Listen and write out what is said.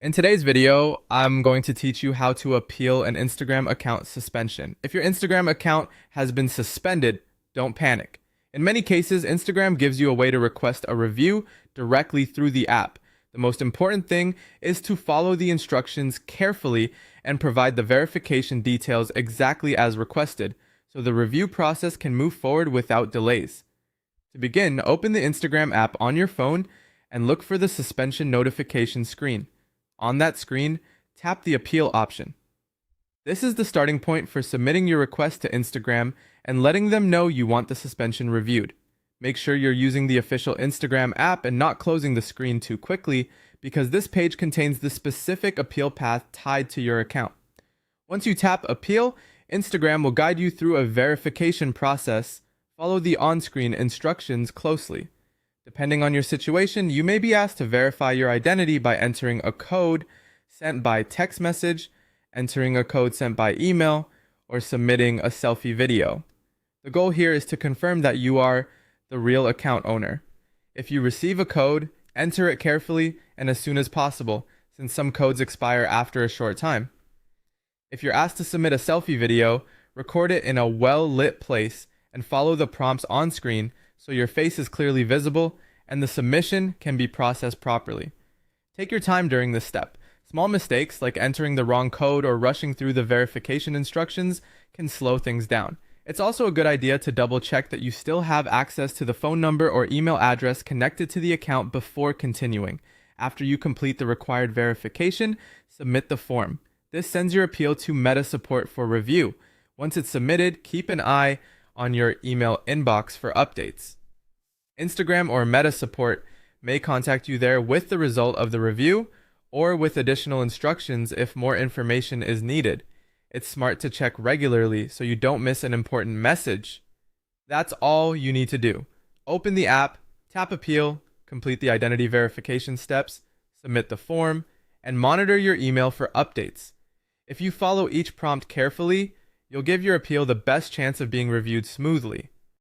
In today's video, I'm going to teach you how to appeal an Instagram account suspension. If your Instagram account has been suspended, don't panic. In many cases, Instagram gives you a way to request a review directly through the app. The most important thing is to follow the instructions carefully and provide the verification details exactly as requested, so the review process can move forward without delays. To begin, open the Instagram app on your phone and look for the suspension notification screen. On that screen, tap the appeal option. This is the starting point for submitting your request to Instagram and letting them know you want the suspension reviewed. Make sure you're using the official Instagram app and not closing the screen too quickly, because this page contains the specific appeal path tied to your account. Once you tap appeal, Instagram will guide you through a verification process. Follow the on-screen instructions closely. Depending on your situation, you may be asked to verify your identity by entering a code sent by text message, entering a code sent by email, or submitting a selfie video. The goal here is to confirm that you are the real account owner. If you receive a code, enter it carefully and as soon as possible, since some codes expire after a short time. If you're asked to submit a selfie video, record it in a well-lit place and follow the prompts on screen so your face is clearly visible and the submission can be processed properly. Take your time during this step. Small mistakes like entering the wrong code or rushing through the verification instructions can slow things down. It's also a good idea to double check that you still have access to the phone number or email address connected to the account before continuing. After you complete the required verification, submit the form. This sends your appeal to Meta Support for review. Once it's submitted, keep an eye on your email inbox for updates. Instagram or Meta Support may contact you there with the result of the review or with additional instructions if more information is needed. It's smart to check regularly so you don't miss an important message. That's all you need to do. Open the app, tap appeal, complete the identity verification steps, submit the form, and monitor your email for updates. If you follow each prompt carefully, you'll give your appeal the best chance of being reviewed smoothly.